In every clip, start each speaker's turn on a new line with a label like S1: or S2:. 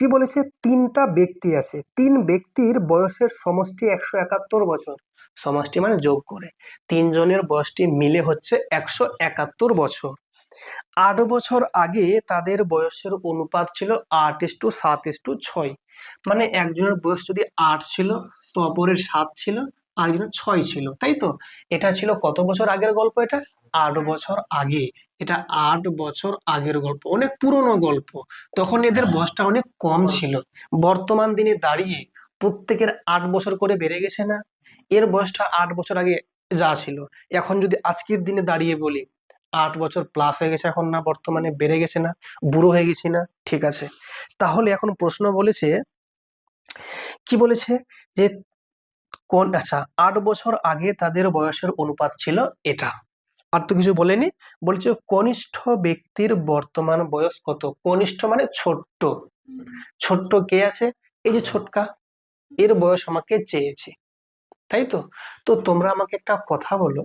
S1: কি বলেছে, তিনটা ব্যক্তি আছে, তিন ব্যক্তির বয়সের সমষ্টি 171 বছর। সমষ্টি মানে যোগ করে তিনজনের বয়সটি মিলে হচ্ছে 171 বছর। 8 বছর আগে তাদের বয়সের অনুপাত ছিল 8:7:6। মানে একজনের বয়স যদি 8 ছিল তো অপরের 7 ছিল, আরেকজনের 6 ছিল, তাই তো? এটা ছিল কত বছর আগের গল্প? এটা 8 বছর আগে। এটা 8 বছর আগের গল্প, অনেক পুরনো গল্প। তখন এদের বয়সটা অনেক কম ছিল। বর্তমান দিনে দাঁড়িয়ে প্রত্যেকের 8 বছর করে বেড়ে গেছে না? এর বয়সটা 8 বছর আগে যা ছিল, এখন যদি আজকের দিনে দাঁড়িয়ে বলি 8 বছর প্লাস হয়ে গেছে, এখন না বর্তমানে বেড়ে গেছে না, বুড়ো হয়ে গেছি না? ঠিক আছে, তাহলে এখন প্রশ্ন বলেছে, কি বলেছে যে কোন, আচ্ছা 8 বছর আগে তাদের বয়সের অনুপাত ছিল এটা। আর তো কিছু বলেনি, বলছে কনিষ্ঠ ব্যক্তির বর্তমান বয়স কত? কনিষ্ঠ মানে ছোট্ট। ছোট্ট কে আছে? এই যে ছোটকা, এর বয়স আমাকে চেয়েছে, তাই তো? তো তোমরা আমাকে একটা কথা বলো,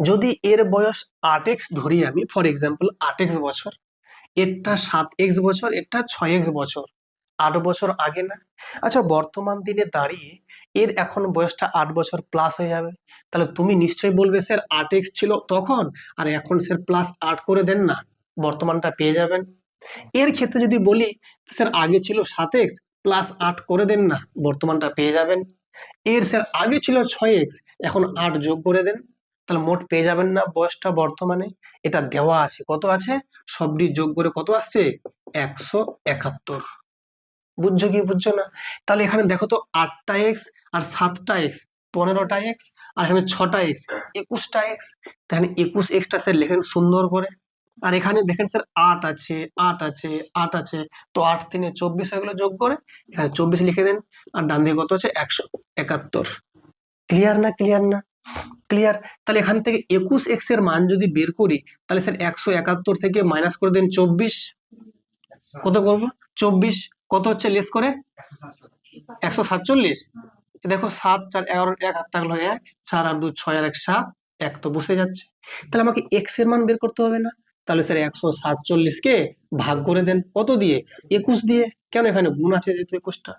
S1: যদি এর বয়স 8x ধরি আমি, ফর এক্সাম্পল 8x বছর, এরটা 7x বছর, এরটা 6x বছর, 8 বছর আগে না? আচ্ছা বর্তমান দিনে দাঁড়িয়ে এর এখন বয়সটা 8 বছর প্লাস হয়ে যাবে, তাহলে তুমি নিশ্চয়ই বলবে স্যার 8x ছিল তখন, আর এখন স্যার +8 করে দেন না, বর্তমানটা পেয়ে যাবেন। এর ক্ষেত্রে যদি বলি স্যার আগে ছিল 7x +8 করে দেন না, বর্তমানটা পেয়ে যাবেন। এর স্যার আগে ছিল 6x, এখন 8 যোগ করে দেন, তাহলে মোট পেয়ে যাবেন না বয়সটা বর্তমানে? এটা দেওয়া আছে, কত আছে? সবটি যোগ করে কত আসছে? 171। বুঝছো কি বুঝছো না? তাহলে এখানে দেখো তো 8টা এক্স আর 7টা এক্স 15টা এক্স, আর এখানে 6টা এক্স 21টা এক্স। তাহলে 21xটা স্যার লেখেন সুন্দর করে। আর এখানে দেখেন স্যার 8 আছে, 8 আছে, 8 আছে, তো 8 3 24 হয়ে গেল, যোগ করে এখানে 24 লিখে দেন। আর ডান দিকে কত আছে? 171। ক্লিয়ার না? ক্লিয়ার না? ক্লিয়ার। তাহলে এখান থেকে 21x এর মান যদি বের করি, তাহলে স্যার 171 থেকে মাইনাস করে দেন 24। কত করবো? 24। কত হচ্ছে লেস করে? 147। দেখো 7 4 11, 1 হাত থাকলো 1, 4 আর 2 6 আর 1 7, 1 তো বসে যাচ্ছে। তাহলে আমাকে এক্স এর মান বের করতে হবে না? তাহলে স্যার 147 কে ভাগ করে দেন কত দিয়ে? 21 দিয়ে। কেন? এখানে গুণ আছে যেহেতু 21টা,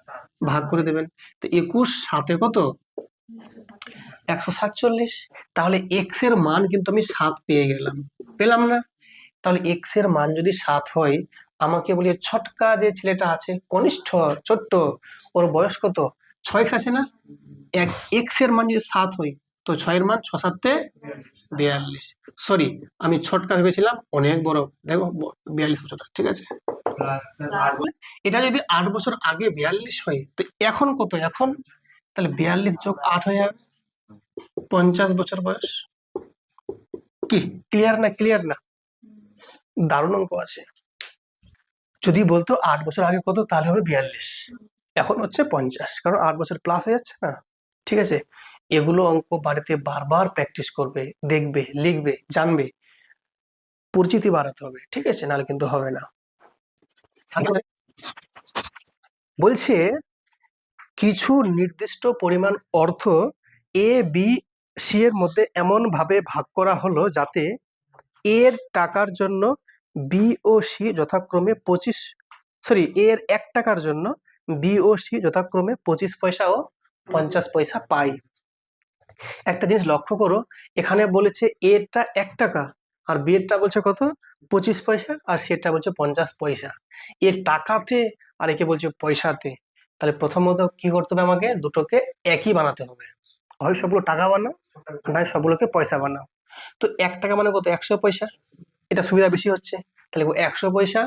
S1: ভাগ করে দেবেন। তো 21 7 কত? 147। তাহলে এক্স এর মান কিন্তু আমি 7 পেয়ে গেলাম, পেলাম না? তাহলে এক্স এর মান যদি 7 হয়, আমাকে বলি ছোটকা যে ছেলেটা আছে, কনিষ্ঠ ছোট্ট, ওর বয়স কত? 6x আছে না? এক্স এর মান যদি 7 হয়, তো 6 এর মান 6 7 42। সরি, আমি ছোটকা ভেবেছিলাম অনেক বড়, দেখো 42 বছর, ঠিক আছে। এটা যদি 8 বছর আগে 42 হয়, তো এখন কত? এখন তাহলে 42 যোগ 8 হয়ে যাবে 50 বছর বয়স। কি ক্লিয়ার না? ক্লিয়ার না? দারুণ অঙ্ক আছে। যদি বলতো 8 বছর আগে কত, তাহলে হবে 42, এখন হচ্ছে 50, কারণ 8 বছর প্লাস হয়ে যাচ্ছে না। ঠিক আছে, এগুলো অঙ্ক বাড়িতে বারবার প্র্যাকটিস করবে, দেখবে, লিখবে, জানবে, পরিচিতি বাড়াতে হবে, ঠিক আছে, নাহলে কিন্তু হবে না। বলছে কিছু নির্দিষ্ট পরিমাণ অর্থ এ বি সি এর মধ্যে এমন ভাবে ভাগ করা হলো যাতে এর টাকার জন্য বি ও সি যথাক্রমে 1 টাকার জন্য বি ও সি যথাক্রমে 25 পয়সা ও 50 পয়সা পায়। একটা জিনিস লক্ষ্য করো, এখানে বলেছে এরটা 1 টাকা, আর বি এরটা বলছে কত? 25 পয়সা, আর সেটা বলছে 50 পয়সা। এর টাকাতে আর একে বলছে পয়সাতে। তাহলে প্রথমত কি করতে হবে? আমাকে দুটোকে একই বানাতে হবে, হয় সবগুলো টাকা বানাও, নয় সবগুলোকে পয়সা বানাও। তো 1 টাকা মানে কত? 100 পয়সা। এটা সুবিধা বেশি হচ্ছে, তাহলে 100 পয়সা,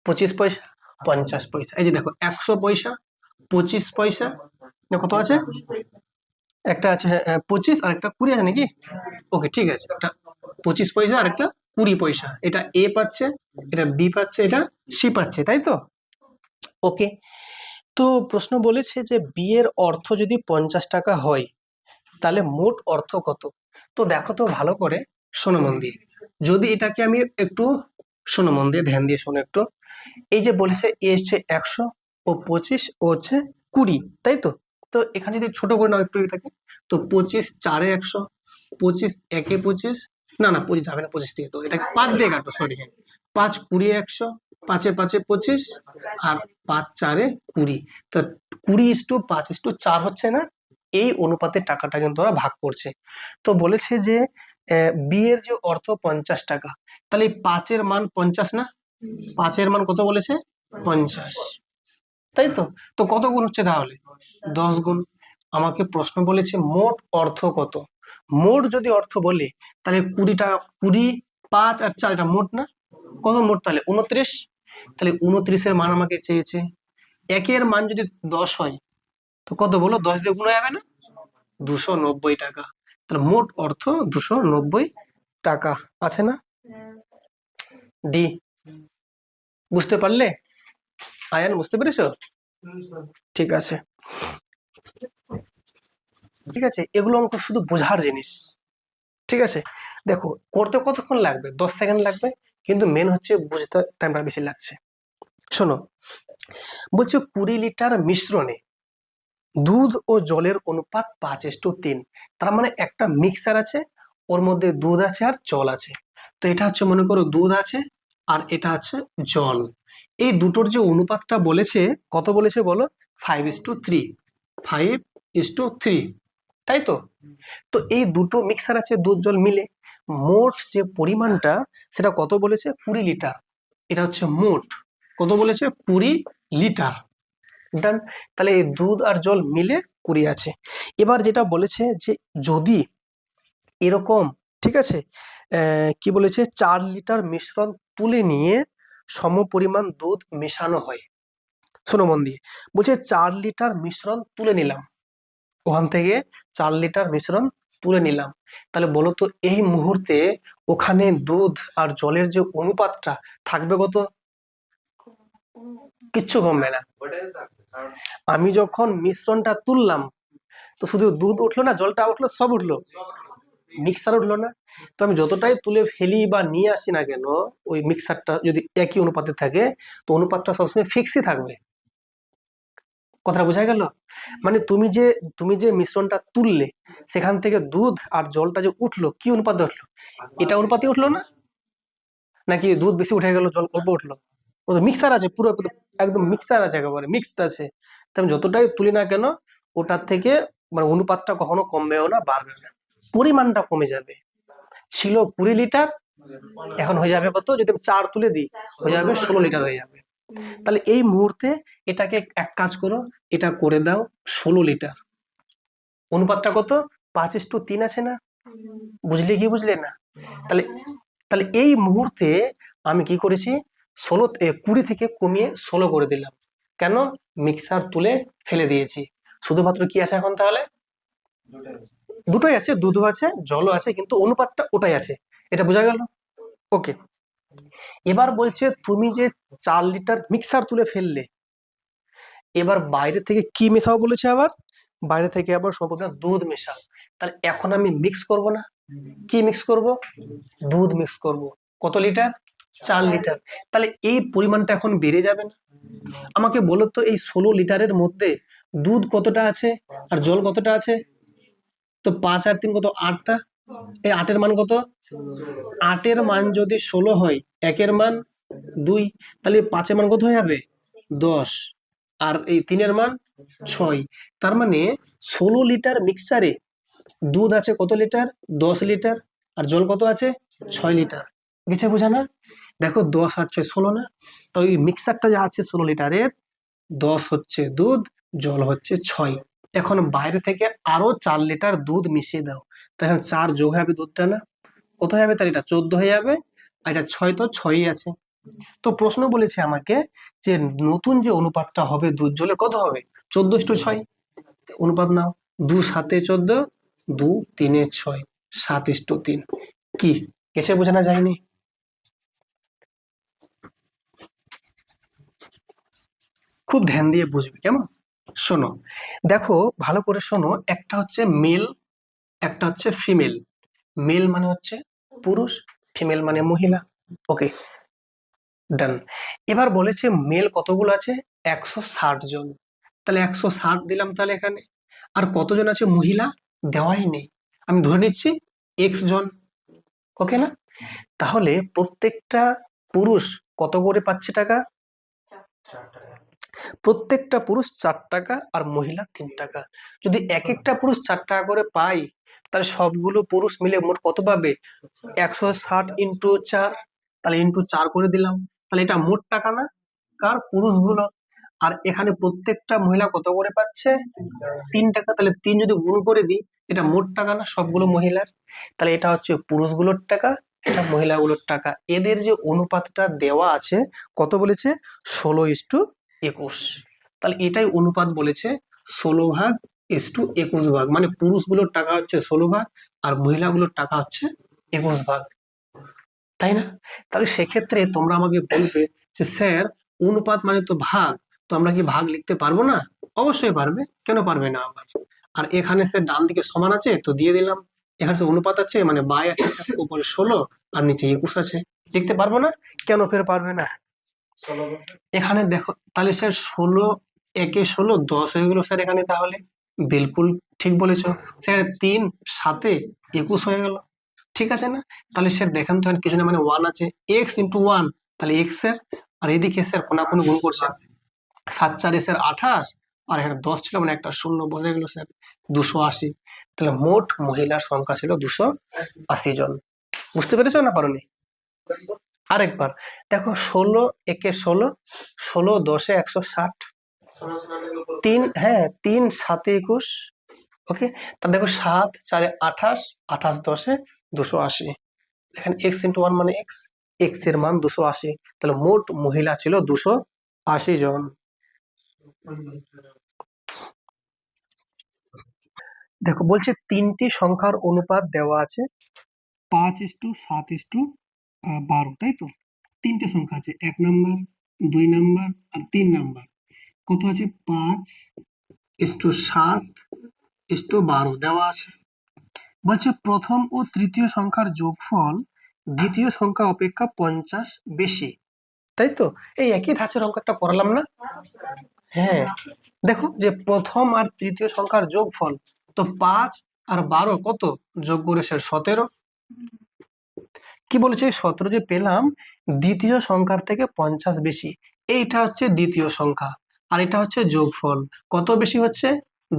S1: 25 পয়সা, 50 পয়সা। এই যে দেখো 100 পয়সা, 25 পয়সা, কত আছে? একটা আছে 25, আর একটা 20 আছে নাকি? ওকে, ঠিক আছে, একটা 25 পয়সা আর একটা 20 পয়সা। এটা এ পাচ্ছে, এটা বি পাচ্ছে, এটা সি পাচ্ছে, তাই তো? ওকে, তো প্রশ্ন বলেছে যে বি এর অর্থ যদি 50 টাকা হয়, তাহলে মোট অর্থ কত? তো দেখো তো ভালো করে, শোনো মন দিয়ে, যদি এটাকে আমি একটু, শোনো মন দিয়ে, ধ্যান দিয়ে শোনো একটু। এই যে বলেছে এ হচ্ছে 100, ও 25, ও হচ্ছে 20, তাই তো? তো এখানে যদি ছোট করে নাও একটু এটাকে, তো 25 4 এ 100, 25 1 এ 25, না না 25 যাবে না, 25 দিয়ে তো এটা 5 দিয়ে কাটো, সরি। হ্যাঁ, 5 20 100, 5 5 25, আর 5 4 20। তো 20:5:4 হচ্ছে না, এই অনুপাতে টাকাটা কিন্তু ওরা ভাগ করছে। তো বলেছে যে বি এর যে অর্থ 50 টাকা, তাহলে এই 5 এর মান 50 না, 5 এর মান কত বলেছে 50, তাই তো। তো কত গুণ হচ্ছে তাহলে 10 গুণ। আমাকে প্রশ্ন বলেছে মোট অর্থ কত। মোট যদি অর্থ বলে তাহলে 20টা, 20 5 আর 4 এটা মোট না, কত মোট তাহলে 29। তাহলে 29 এর মান আমাকে চেয়েছে। একের মান যদি 10 হয় তো কত বলো, 10 দিয়ে গুণ হয়ে যাবে না, 290 টাকা। তাহলে মোট অর্থ 290 টাকা আছে না। ডি, বুঝতে পারলে আয়ান, বুঝতে পেরেছো? ঠিক আছে, ঠিক আছে, এগুলো অঙ্ক শুধু বোঝার জিনিস। ঠিক আছে, দেখো করতে কতক্ষণ লাগবে, 10 সেকেন্ড লাগবে, কিন্তু মেন হচ্ছে বুঝতে টাইমটা বেশি লাগছে। শোনো, বলছে 20 লিটার মিশ্রণে দুধ ও জলের অনুপাত 5:3। তার মানে একটা মিক্সার আছে, ওর মধ্যে দুধ আছে আর জল আছে। তো এটা হচ্ছে মনে করো দুধ আছে আর এটা আছে জল। এই দুটোর যে অনুপাতটা বলেছে, কত বলেছে বলো, 5:3, 5:3, তাই তো। তো এই দুটো মিক্সার আছে দুধ জল মিলে, মোট যে পরিমাণটা সেটা কত বলেছে 20 লিটার। এটা হচ্ছে মোট, কত বলেছে 20 লিটার। ডান। তাহলে এই দুধ আর জল মিলে 20 আছে। এবার যেটা বলেছে যে যদি এরকম, ঠিক আছে, কি বলেছে 4 লিটার মিশ্রণ তুলে নিয়ে সমপরিমাণ দুধ মেশানো হয়। শোনো মন দিয়ে, বলছে 4 লিটার মিশ্রণ তুলে নিলাম, ওখান থেকে 4 লিটার মিশ্রণ তুলে নিলাম। তাহলে বলো তো এই মুহূর্তে ওখানে দুধ আর জলের যে অনুপাতটা থাকবে কত, কিচ্ছু কমবে না। আমি যখন মিশ্রণটা তুললাম তো শুধু দুধ উঠলো না, জলটা উঠলো, সব উঠলো, মিক্সার উঠলো না। তো আমি যতটাই তুলে ফেলি বা নিয়ে আসি না কেন, ওই মিক্সারটা যদি একই অনুপাতে থাকে তো অনুপাতটা সবসময় ফিক্সই থাকবে। কথাটা বোঝা গেল? মানে তুমি যে মিশ্রণটা তুললে সেখান থেকে দুধ আর জলটা যে উঠলো, কি অনুপাতে উঠলো, এটা অনুপাতে উঠলো না, নাকি দুধ বেশি উঠে গেল জল অল্প উঠলো? ও তো মিক্সার আছে, পুরো একদম মিক্সার আছে, একেবারে মিক্সড আছে। তাই আমি যতটাই তুলি না কেন ওটার থেকে মানে অনুপাতটা কখনো কমবেও না, বাড়বেও না, পরিমাণটা কমে যাবে। ছিল 20 লিটার, এখন হয়ে যাবে কত, যদি আমি 4 তুলে দিই হয়ে যাবে 16 লিটার হয়ে যাবে। তাহলে এই মুহূর্তে এটাকে এক কাজ করো, এটা করে দাও 16 লিটার। অনুপাতটা কত, 5:3 আছে না, বুঝলে কি বুঝলে না? তাহলে তাহলে এই মুহূর্তে আমি কি করেছি, 20 থেকে কমিয়ে 16 করে দিলাম। কেন, মিক্সার তুলে ফেলে দিয়েছি, শুধুমাত্র কি আছে এখন তাহলে, দুটোই আছে, দুধও আছে জলও আছে, কিন্তু অনুপাতটা ওটাই আছে। এটা বোঝা গেল? ওকে। এবার বলছে তুমি যে 4 লিটার মিক্সার তুলে ফেললে, এবার বাইরে থেকে কি মেশাও বলেছে, আবার বাইরে থেকে আবার সম্পূর্ণ দুধ মেশাও। তাহলে এখন আমি মিক্স করব না, কি মিক্স করব, দুধ মিক্স করব। কত লিটার, 4 লিটার। তাহলে এই পরিমাণটা এখন বেড়ে যাবে না? আমাকে বলো তো এই 16 লিটারের মধ্যে দুধ কতটা আছে আর জল কতটা আছে? তো 5 আর 3 কত, 8টা। এই 8-এর মান কত, 8-এর মান যদি 16 হয়, একের মান 2, তাহলে 5-এর মান কত হয়ে যাবে 10, আর এই 3-এর মান 6। তার মানে 16 লিটার মিক্সারে দুধ আছে কত লিটার, 10 লিটার, আর জল কত আছে 6 লিটার। গেছে বোঝা না? দেখো 10 আর 6 16 না, তো এই মিক্সারটা যা আছে 16 লিটারের, 10 হচ্ছে দুধ, জল হচ্ছে 6। এখন বাইরে থেকে আরো 4 লিটার দুধ মিশিয়ে দাও, তখন 4 যোগ হবে দুধটা না, কত হয়ে যাবে, তার এটা 14 হয়ে যাবে, আর এটা 6, তো 6ই আছে। তো প্রশ্ন বলেছে আমাকে যে নতুন যে অনুপাতটা হবে দুধ জলের কত হবে, 14:6। অনুপাত নাও, 2 7 14, 2 3 6, 7:3। কি কেসে বোঝানো যায়নি? খুব ধ্যান দিয়ে বুঝবে, কেমন? শোনো, দেখো ভালো করে শোনো, একটা হচ্ছে মেল, একটা হচ্ছে ফিমেল। মেল মানে হচ্ছে পুরুষ, ফিমেল মানে মহিলা। ওকে, ডান। এবার বলেছে মেল কতগুলো আছে, 160 জন। তাহলে 160 দিলাম তাহলে এখানে, আর কতজন আছে মহিলা দেওয়াই নেই, আমি ধরে নিচ্ছি x জন। ওকে না? তাহলে প্রত্যেকটা পুরুষ কত করে পাচ্ছে টাকা? প্রত্যেকটা পুরুষ 4 টাকা আর মহিলা 3 টাকা। যদি এক একটা পুরুষ 4 টাকা করে পায়, তাহলে সবগুলো পুরুষ মিলে মোট কত পাবে? 160 ইন্টু 4, তাহলে ইন্টু 4 করে দিলাম। তাহলে এটা মোট টাকা না, কার? পুরুষগুলো। আর এখানে প্রত্যেকটা মহিলা কত করে পাচ্ছে? 3 টাকা। তাহলে 3 যদি গুণ করে দিই, এটা মোট টাকা না সবগুলো মহিলার? তাহলে এটা হচ্ছে পুরুষগুলোর টাকা, এটা মহিলাগুলোর টাকা। এদের যে অনুপাতটা দেওয়া আছে, কত বলেছে? 16:21। তাহলে এটাই অনুপাত বলেছে, 16:21। মানে পুরুষগুলোর টাকা হচ্ছে 16 ভাগ, আর মহিলাগুলোর টাকা হচ্ছে 21 ভাগ, তাই না? তাহলে সেক্ষেত্রে তোমরা আমাকে বলবে যে স্যার, অনুপাত মানে তো ভাগ, তো আমরা কি ভাগ লিখতে পারবো না? অবশ্যই পারবে, কেন পারবে না আবার। আর এখানে স্যার ডান দিকে সমান আছে তো দিয়ে দিলাম, এখানে স্যার অনুপাত আছে মানে বাই আছে, উপরে 16 আর নিচে 21 আছে, লিখতে পারবো না? কেন ফের পারবে না? এখানে দেখো, তাহলে স্যার 16 একে 16 10 হয়ে গেল স্যার এখানে, তাহলে বিলকুল ঠিক বলেছো স্যার, 3 7 21 হয়ে গেল, ঠিক আছে না? তাহলে স্যার দেখেন তো এখানে কিছু না, মানে 1 আছে, x ইন্টু 1, তাহলে x এর, আর এদিকে স্যার কোনাকুনি গুণ করছে, 7 4 স্যার 28, আর এখানে 10 ছিল মানে একটা শূন্য বসে গেল স্যার, 280। তাহলে মোট মহিলার সংখ্যা ছিল 280 জন। বুঝতে পেরেছো না পারোনি? আরেকবার দেখো, 16 একে 16, 16 10 160, 3, হ্যাঁ 3 7 21, ওকে। তা দেখো 7 4 28, 28 10 280, এখানে এক্স ইন্টু 1 মানে এক্স, এক্স এর মান 280। তাহলে মোট মহিলা ছিল 280 জন। দেখো বলছে 3টি সংখ্যার অনুপাত দেওয়া আছে 5:7:12, তাই তো? 3টে সংখ্যা আছে, 1 নাম্বার, 2 নাম্বার আর 3 নাম্বার। কত আছে? 5:7:12 দেওয়া আছে। বলছে প্রথম ও তৃতীয় সংখ্যার যোগফল দ্বিতীয় সংখ্যা অপেক্ষা 50 বেশি, তাই তো? এই একই ধাঁচের অঙ্কটা পড়ালাম না? হ্যাঁ, দেখো যে প্রথম আর তৃতীয় সংখ্যার যোগফল, তো 5 আর 12 কত যোগ করে স্যার 17। কি বলেছে? 17 যে পেলাম, দ্বিতীয় সংখ্যার থেকে 50 বেশি, এইটা হচ্ছে দ্বিতীয় সংখ্যা, আর এটা হচ্ছে যোগফল। কত বেশি হচ্ছে?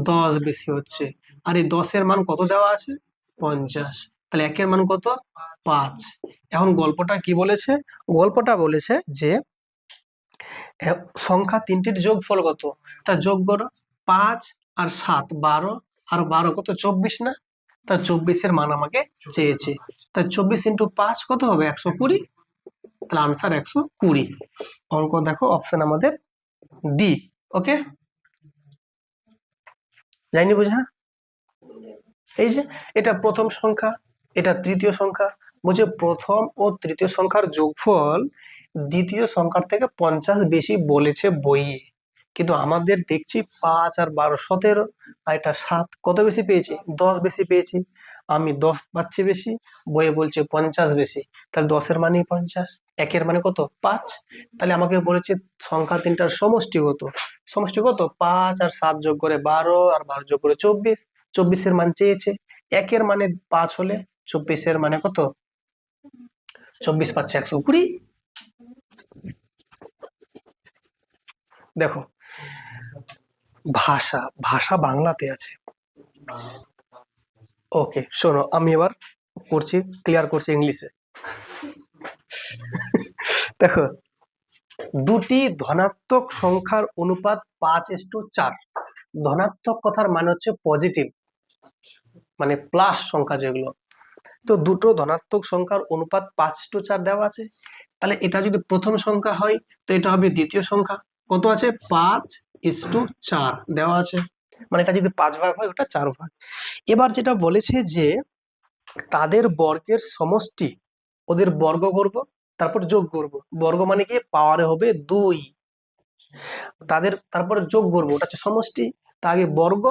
S1: 10 বেশি হচ্ছে। আর এই 10 এর মান কত দেওয়া আছে? 50। তাহলে একের মান কত? 5। এখন গল্পটা কি বলেছে? গল্পটা বলেছে যে সংখ্যা তিনটির যোগফল কত, তা যোগ করো। 5 আর 7 12, আর 12 কত? 24 না? তা 24 এর মান আমাকে চেয়েছে। তা 24 ইন্টু 5 কত হবে? 120। তাহলে আনসার 120। অঙ্ক দেখো অপশন আমাদের ডি। ওকে, যাইনি বোঝা? এই যে এটা প্রথম সংখ্যা, এটা তৃতীয় সংখ্যা, বলছে প্রথম ও তৃতীয় সংখ্যার যোগফল দ্বিতীয় সংখ্যার থেকে 50 বেশি বলেছে বইয়ে, কিন্তু আমাদের দেখছি 5 আর 12 17, আর এটা 7 কত বেশি পেয়েছি? 10 বেশি পেয়েছি। আমি 10 পাচ্ছি বেশি, বইয়ে বলছে 50 বেশি, তাহলে 10 এর মানে 50, একের মানে কত? 5। তাহলে আমাকে বলেছে সংখ্যা তিনটার সমষ্টি কত? সমষ্টি কত? 5 আর 7 যোগ করে 12, আর 12 যোগ করে 24, 24 এর মান চেয়েছে। একের মানে 5 হলে 24 এর মানে কত? 24 পাচ্ছে 120। দেখো ভাষা, ভাষা বাংলাতে আছে। ওকে শোনো, আমি এবার করছি, ক্লিয়ার করছি ইংলিশে। দেখো, দুটি ধনাত্মক সংখ্যার অনুপাত 5:4। ধনাত্মক কথার মানে হচ্ছে পজিটিভ, মানে প্লাস সংখ্যা যেগুলো। তো দুটো ধনাত্মক সংখ্যার অনুপাত 5:4 দেওয়া আছে। তাহলে এটা যদি প্রথম সংখ্যা হয়, তো এটা হবে দ্বিতীয় সংখ্যা। কত আছে? 5:4 দেওয়া আছে, মানে এটা যদি 5 ভাগ হয়, ওটা 4 ভাগ। এবার যেটা বলেছে যে তাদের বর্গের সমষ্টি, ওদের বর্গ করব, তারপর যোগ করব। বর্গ মানে কি? পাওয়ারে হবে 2, তাদের তারপরে যোগ করব, ওটা হচ্ছে সমষ্টি। তা আগে বর্গ,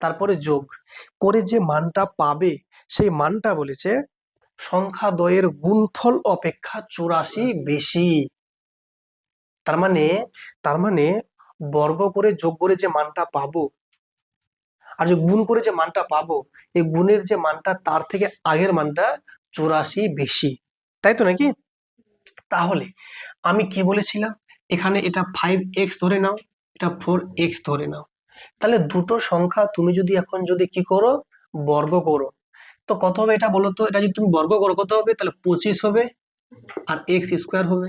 S1: তারপরে যোগ করে যে মানটা পাবে, সেই মানটা বলেছে সংখ্যা দ্বয়ের গুণফল অপেক্ষা 84 বেশি। তার মানে, তার মানে বর্গ করে যোগ করে যে মানটা পাবো, আর যে গুণ করে যে মানটা পাবো, এই গুণের যে মানটা তার থেকে আগের মানটা 84 বেশি, তাই তো নাকি? তাহলে আমি কি বলেছিলাম, এখানে এটা 5x ধরে নাও, এটা 4x ধরে নাও। তাহলে দুটো সংখ্যা তুমি যদি এখন যদি কি করো, বর্গ করো, তো কত হবে এটা বলো তো? এটা যদি তুমি বর্গ করো কত হবে? তাহলে 25 হবে আর x স্কোয়ার হবে।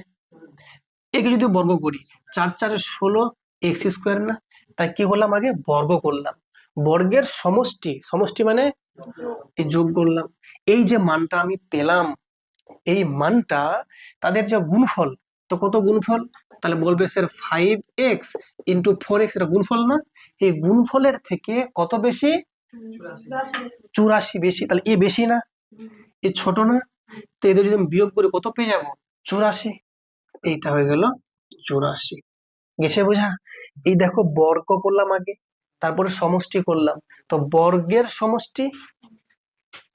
S1: একে যদি বর্গ করি, 4 4 16 এক্স স্কোয়ার না? তাই কি করলাম, আগে বর্গ করলাম, বর্গের সমষ্টি, সমষ্টি মানে এই যোগ করলাম। এই যে মানটা আমি পেলাম, এই মানটা তাদের যে গুণফল, তো কত গুণফল? তাহলে বলবে স্যার 5x ইন্টু 4x, এটা গুণফল না? এই গুণফলের থেকে কত বেশি? 84 বেশি। তাহলে এ বেশি না, এ ছোট না? তো এদের যদি আমি বিয়োগ করে কত পেয়ে যাবো? 84। এইটা হয়ে গেল 84। গেছে বোঝা? এই দেখো বর্গ করলাম আগে, তারপরে সমষ্টি করলাম। তো বর্গের সমষ্টি,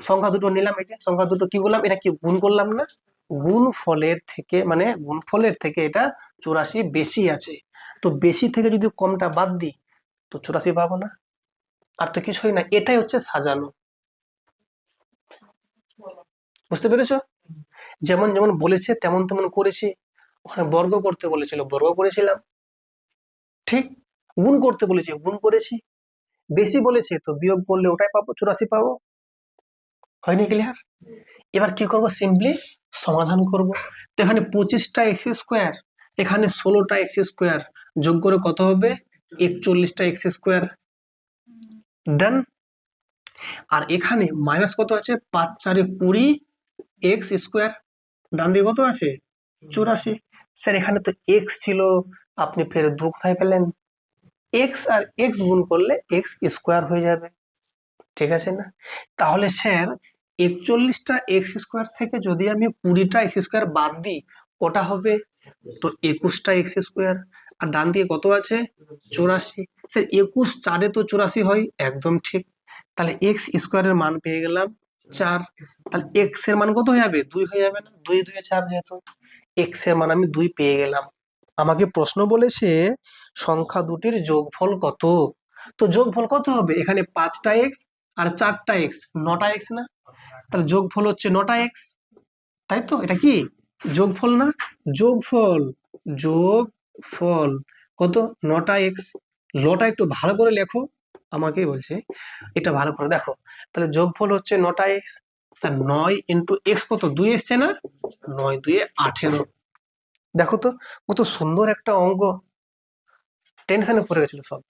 S1: সংখ্যা দুটো নিলাম, এই যে সংখ্যা দুটো কি করলাম, এটা কি গুণ করলাম না? গুণফলের থেকে, মানে গুণফলের থেকে এটা 84 বেশি আছে। তো বেশি থেকে যদি কমটা বাদ দিই, তো 84 পাবো না। আর তো কিছুই না, এটাই হচ্ছে সাজানো। বুঝতে পেরেছো? যেমন যেমন বলেছে তেমন তেমন করেছি। ওখানে বর্গ করতে বলেছিল, বর্গ করেছিলাম, ঠিক। গুণ করতে বলেছে, গুণ করেছি। বেশি বলেছে তো বিয়োগ করলে ওটাই পাবো, 84 পাবো। হয়নি ক্লিয়ার? এবার কি করব, সিম্পলি সমাধান করব। তো এখানে 25টা এক্স স্কোয়ার, এখানে 16টা এক্স স্কোয়ার, যোগ করে কত হবে? 41টা এক্স স্কোয়ার। ডান। আর এখানে মাইনাস কত আছে? 5 4 20 এক্স স্কোয়ার। ডান দিকে কত আছে? 84। স্যার এখানে তো এক্স ছিল, আপনি ফের 2 কোথায় পেলেন? এক্স আর এক্স গুণ করলে এক্স স্কোয়ার হয়ে যাবে, ঠিক আছে না? তাহলে স্যার 41টা এক্স স্কোয়ার থেকে যদি আমি 20টা এক্স স্কোয়ার বাদ দিই, ওটা হবে তো 21টা এক্স স্কোয়ার। আর ডান দিকে কত আছে? 84। স্যার 21 4-এ তো 84 হয়, একদম ঠিক। তাহলে এক্স স্কোয়ারের মান পেয়ে গেলাম 4। তাহলে এক্স এর মান কত হয়ে যাবে? 2 হয়ে যাবে না? 2 2 4, যেহেতু এক্স এর মান আমি 2 পেয়ে গেলাম। আমাকে প্রশ্ন বলেছে সংখ্যা দুটির যোগফল কত। তো যোগফল কত হবে? এখানে 5টা এক্স আর 4টা এক্স, 9টা এক্স না? তাহলে যোগফল হচ্ছে 9টা এক্স, তাই তো? এটা কি যোগফল না? যোগফল, যোগফল কত? 9টা এক্স। লটা একটু ভালো করে লেখো, আমাকে বলছে এটা ভালো করে দেখো। তাহলে যোগফল হচ্ছে 9টা এক্স, তা 9 ইন্টু এক্স কত? 2 এসছে না? 9 2 18। দেখো তো কত সুন্দর একটা অঙ্ক, টেনশনে পড়ে গেছিল সব।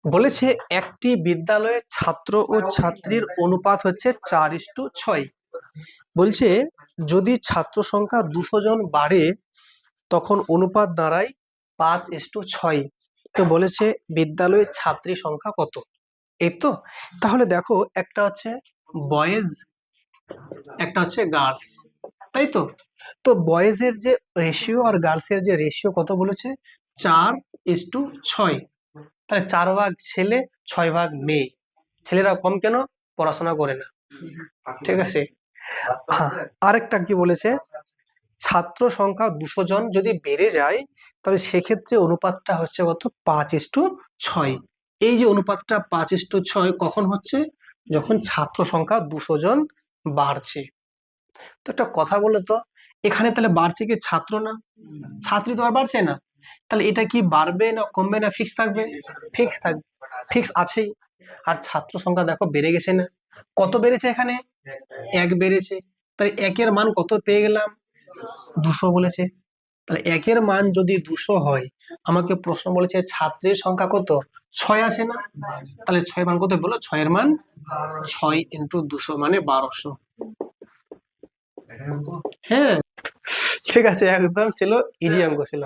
S1: বলেছে একটি বিদ্যালয়ের ছাত্র ও ছাত্রীর অনুপাত হচ্ছে 4:6। বলছে যদি ছাত্র সংখ্যা 200 জন বাড়ে তখন অনুপাত দাঁড়ায় 5:6। তো বলেছে বিদ্যালয়ের ছাত্রী সংখ্যা কত? এই তো। তাহলে দেখো একটা হচ্ছে বয়েজ, একটা হচ্ছে গার্লস, তাই তো? তো বয়েজের যে রেশিও আর গার্লসের যে রেশিও কত বলেছে? 4:6। তাহলে 4 ভাগ ছেলে, 6 ভাগ মেয়ে। ছেলেরা কম কেন? পড়াশোনা করে না, ঠিক আছে। হ্যাঁ, আরেকটা কি বলেছে? ছাত্র সংখ্যা 200 জন যদি বেড়ে যায় তাহলে সেক্ষেত্রে অনুপাতটা হচ্ছে কত? 5:6। এই যে অনুপাতটা 5:6 কখন হচ্ছে? যখন ছাত্র সংখ্যা 200 জন বাড়ছে। তো একটা কথা বলো তো, এখানে তাহলে বাড়ছে কি ছাত্র না? ছাত্রী তো আর বাড়ছে না। তাহলে এটা কি বাড়বে না কমবে না ফিক্স থাকবে? ফিক্স থাকবে, ফিক্স আছেই। আর ছাত্র সংখ্যা দেখো বেড়ে গেছে না? কত বেড়েছে এখানে? 1 বেড়েছে। তাহলে একের মান কত পেয়ে গেলাম? 200 বলেছে। তাহলে একের মান যদি 200 হয়, আমাকে প্রশ্ন বলেছে ছাত্রের সংখ্যা কত? 6 আছে না? তাহলে 6 মান কত বলো? 6 এর মান 6 ইন্টু 200 মানে 1200। হ্যাঁ, ঠিক আছে, একদম ছিল, ইজি অঙ্ক ছিল।